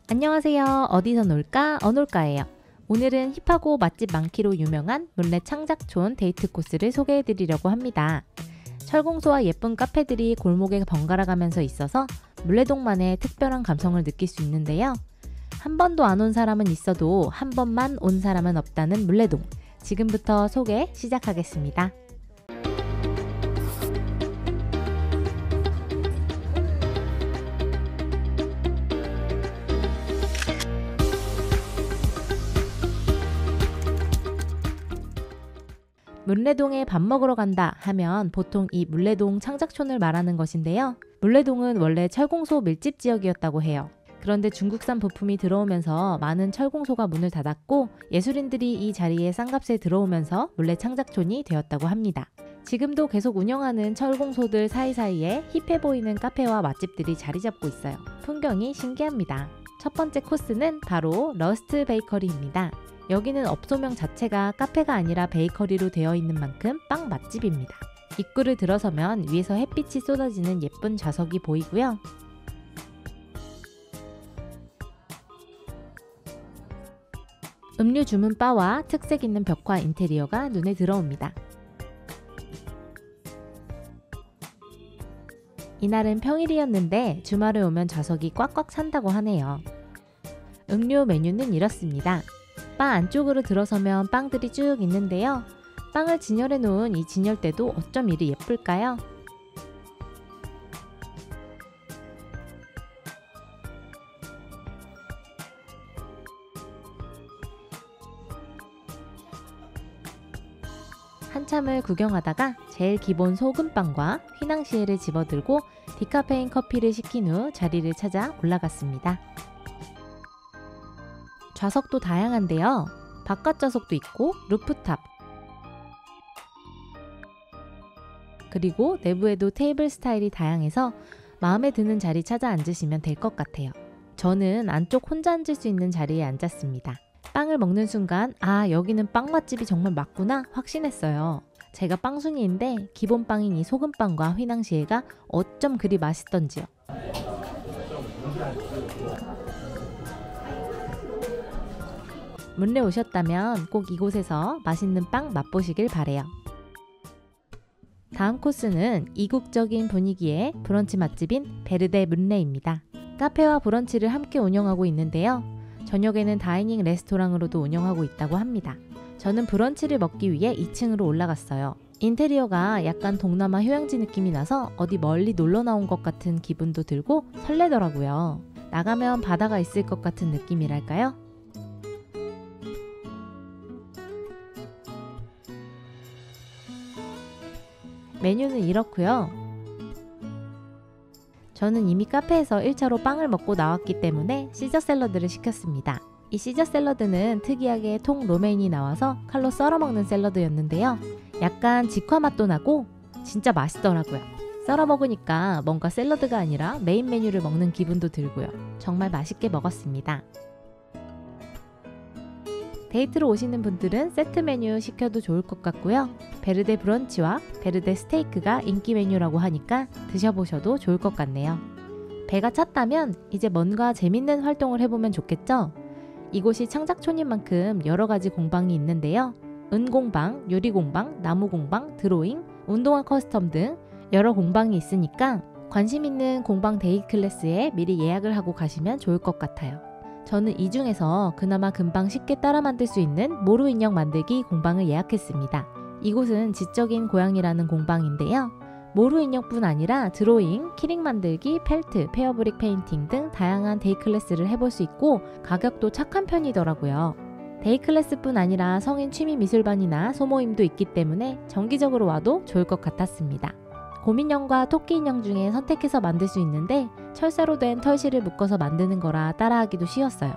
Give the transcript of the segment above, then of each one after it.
안녕하세요. 어디서 놀까? 어놀까예요. 오늘은 힙하고 맛집 많기로 유명한 물레 창작촌 데이트 코스를 소개해드리려고 합니다. 철공소와 예쁜 카페들이 골목에 번갈아 가면서 있어서 물레동만의 특별한 감성을 느낄 수 있는데요. 한 번도 안 온 사람은 있어도 한 번만 온 사람은 없다는 물레동. 지금부터 소개 시작하겠습니다. 물레동에 밥 먹으러 간다 하면 보통 이 물레동 창작촌을 말하는 것인데요. 물레동은 원래 철공소 밀집 지역이었다고 해요. 그런데 중국산 부품이 들어오면서 많은 철공소가 문을 닫았고 예술인들이 이 자리에 싼값에 들어오면서 물레 창작촌이 되었다고 합니다. 지금도 계속 운영하는 철공소들 사이사이에 힙해 보이는 카페와 맛집들이 자리 잡고 있어요. 풍경이 신기합니다. 첫 번째 코스는 바로 러스트 베이커리입니다. 여기는 업소명 자체가 카페가 아니라 베이커리로 되어 있는 만큼 빵 맛집입니다. 입구를 들어서면 위에서 햇빛이 쏟아지는 예쁜 좌석이 보이고요. 음료 주문 바와 특색 있는 벽화 인테리어가 눈에 들어옵니다. 이날은 평일이었는데 주말에 오면 좌석이 꽉꽉 찬다고 하네요. 음료 메뉴는 이렇습니다. 바 안쪽으로 들어서면 빵들이 쭉 있는데요. 빵을 진열해 놓은 이 진열대도 어쩜 이리 예쁠까요? 한참을 구경하다가 제일 기본 소금빵과 휘낭시에를 집어들고 디카페인 커피를 시킨 후 자리를 찾아 올라갔습니다. 좌석도 다양한데요. 바깥 좌석도 있고 루프탑 그리고 내부에도 테이블 스타일이 다양해서 마음에 드는 자리 찾아 앉으시면 될 것 같아요. 저는 안쪽 혼자 앉을 수 있는 자리에 앉았습니다. 빵을 먹는 순간 여기는 빵 맛집이 정말 맞구나 확신했어요. 제가 빵순이인데 기본 빵인 이 소금빵과 휘낭시에가 어쩜 그리 맛있던지요. 물레 오셨다면 꼭 이곳에서 맛있는 빵 맛보시길 바래요. 다음 코스는 이국적인 분위기의 브런치 맛집인 베르데 물레입니다. 카페와 브런치를 함께 운영하고 있는데요. 저녁에는 다이닝 레스토랑으로도 운영하고 있다고 합니다. 저는 브런치를 먹기 위해 2층으로 올라갔어요. 인테리어가 약간 동남아 휴양지 느낌이 나서 어디 멀리 놀러 나온 것 같은 기분도 들고 설레더라고요. 나가면 바다가 있을 것 같은 느낌이랄까요? 메뉴는 이렇고요. 저는 이미 카페에서 1차로 빵을 먹고 나왔기 때문에 시저 샐러드를 시켰습니다. 이 시저 샐러드는 특이하게 통 로메인이 나와서 칼로 썰어 먹는 샐러드였는데요. 약간 직화 맛도 나고 진짜 맛있더라고요. 썰어 먹으니까 뭔가 샐러드가 아니라 메인 메뉴를 먹는 기분도 들고요. 정말 맛있게 먹었습니다. 데이트로 오시는 분들은 세트 메뉴 시켜도 좋을 것 같고요. 베르데 브런치와 베르데 스테이크가 인기 메뉴라고 하니까 드셔보셔도 좋을 것 같네요. 배가 찼다면 이제 뭔가 재밌는 활동을 해보면 좋겠죠? 이곳이 창작촌인 만큼 여러 가지 공방이 있는데요. 은공방, 유리공방, 나무공방, 드로잉, 운동화 커스텀 등 여러 공방이 있으니까 관심 있는 공방 데이 클래스에 미리 예약을 하고 가시면 좋을 것 같아요. 저는 이 중에서 그나마 금방 쉽게 따라 만들 수 있는 모루 인형 만들기 공방을 예약했습니다. 이곳은 지적인 고양이라는 공방인데요. 모루 인형뿐 아니라 드로잉, 키링 만들기, 펠트, 페어브릭 페인팅 등 다양한 데이 클래스를 해볼 수 있고 가격도 착한 편이더라고요. 데이 클래스뿐 아니라 성인 취미 미술반이나 소모임도 있기 때문에 정기적으로 와도 좋을 것 같았습니다. 곰인형과 토끼 인형 중에 선택해서 만들 수 있는데 철사로 된 털실을 묶어서 만드는 거라 따라하기도 쉬웠어요.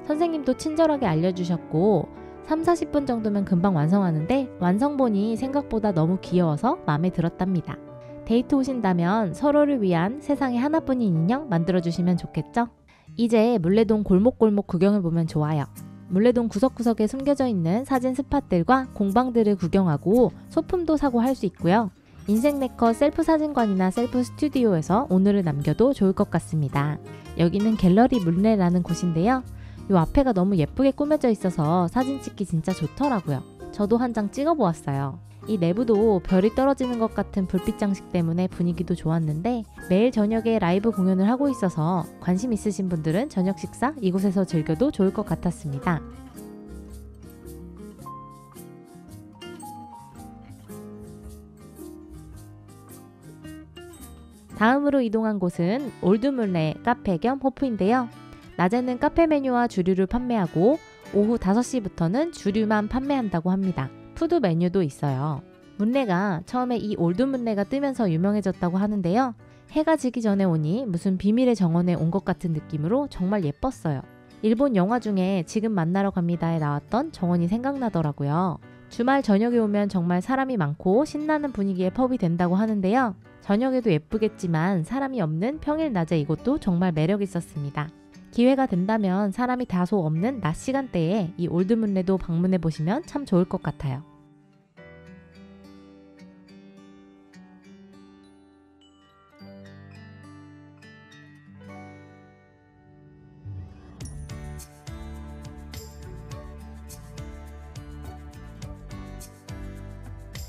선생님도 친절하게 알려주셨고 3-40분 정도면 금방 완성하는데 완성본이 생각보다 너무 귀여워서 마음에 들었답니다. 데이트 오신다면 서로를 위한 세상에 하나뿐인 인형 만들어주시면 좋겠죠? 이제 물레동 골목골목 구경해보면 좋아요. 물레동 구석구석에 숨겨져 있는 사진 스팟들과 공방들을 구경하고 소품도 사고 할 수 있고요. 인생 네컷 셀프 사진관이나 셀프 스튜디오에서 오늘을 남겨도 좋을 것 같습니다. 여기는 갤러리 문레라는 곳인데요. 이 앞에가 너무 예쁘게 꾸며져 있어서 사진 찍기 진짜 좋더라고요. 저도 한 장 찍어 보았어요. 이 내부도 별이 떨어지는 것 같은 불빛 장식 때문에 분위기도 좋았는데 매일 저녁에 라이브 공연을 하고 있어서 관심 있으신 분들은 저녁 식사 이곳에서 즐겨도 좋을 것 같았습니다. 다음으로 이동한 곳은 올드문레 카페 겸 호프인데요. 낮에는 카페 메뉴와 주류를 판매하고 오후 5시부터는 주류만 판매한다고 합니다. 푸드 메뉴도 있어요. 문레가 처음에 이 올드문레가 뜨면서 유명해졌다고 하는데요. 해가 지기 전에 오니 무슨 비밀의 정원에 온 것 같은 느낌으로 정말 예뻤어요. 일본 영화 중에 지금 만나러 갑니다에 나왔던 정원이 생각나더라고요. 주말 저녁에 오면 정말 사람이 많고 신나는 분위기의 펍이 된다고 하는데요. 저녁에도 예쁘겠지만 사람이 없는 평일 낮에 이곳도 정말 매력 있었습니다. 기회가 된다면 사람이 다소 없는 낮 시간대에 이 올드문레도 방문해 보시면 참 좋을 것 같아요.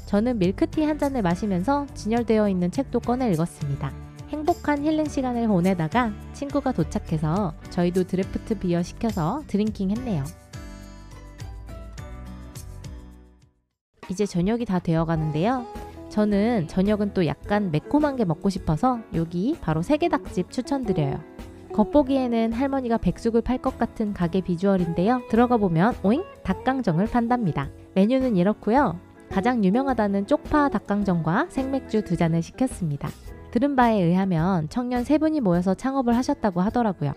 저는 밀크티 한 잔을 마시면서 진열되어 있는 책도 꺼내 읽었습니다. 행복한 힐링 시간을 보내다가 친구가 도착해서 저희도 드래프트 비어 시켜서 드링킹 했네요. 이제 저녁이 다 되어 가는데요. 저는 저녁은 또 약간 매콤한 게 먹고 싶어서 여기 바로 세계닭집 추천드려요. 겉보기에는 할머니가 백숙을 팔 것 같은 가게 비주얼인데요. 들어가 보면 오잉? 닭강정을 판답니다. 메뉴는 이렇고요. 가장 유명하다는 쪽파 닭강정과 생맥주 2잔을 시켰습니다. 들은 바에 의하면 청년 3분이 모여서 창업을 하셨다고 하더라고요.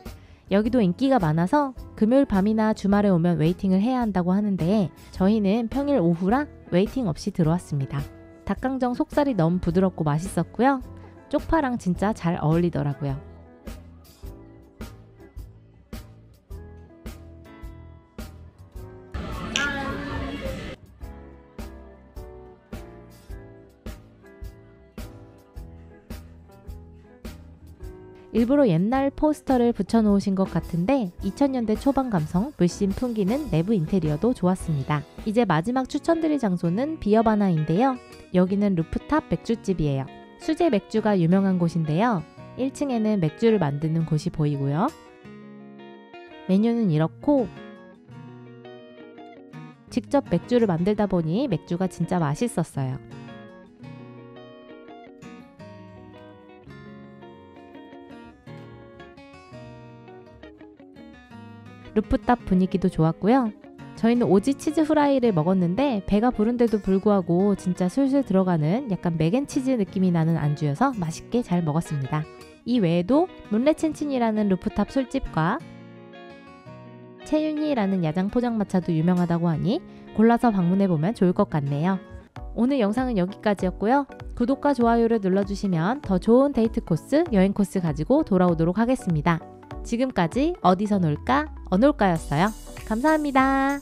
여기도 인기가 많아서 금요일 밤이나 주말에 오면 웨이팅을 해야 한다고 하는데 저희는 평일 오후라 웨이팅 없이 들어왔습니다. 닭강정 속살이 너무 부드럽고 맛있었고요. 쪽파랑 진짜 잘 어울리더라고요. 일부러 옛날 포스터를 붙여놓으신 것 같은데 2000년대 초반 감성 물씬 풍기는 내부 인테리어도 좋았습니다. 이제 마지막 추천드릴 장소는 비어바나인데요. 여기는 루프탑 맥주집이에요. 수제 맥주가 유명한 곳인데요. 1층에는 맥주를 만드는 곳이 보이고요. 메뉴는 이렇고 직접 맥주를 만들다 보니 맥주가 진짜 맛있었어요. 루프탑 분위기도 좋았고요. 저희는 오지 치즈 후라이를 먹었는데 배가 부른데도 불구하고 진짜 술술 들어가는 약간 맥앤치즈 느낌이 나는 안주여서 맛있게 잘 먹었습니다. 이 외에도 문레친친이라는 루프탑 술집과 채윤이라는 야장 포장마차도 유명하다고 하니 골라서 방문해보면 좋을 것 같네요. 오늘 영상은 여기까지였고요. 구독과 좋아요를 눌러주시면 더 좋은 데이트 코스, 여행 코스 가지고 돌아오도록 하겠습니다. 지금까지 어디서 놀까? 어놀까였어요. 감사합니다.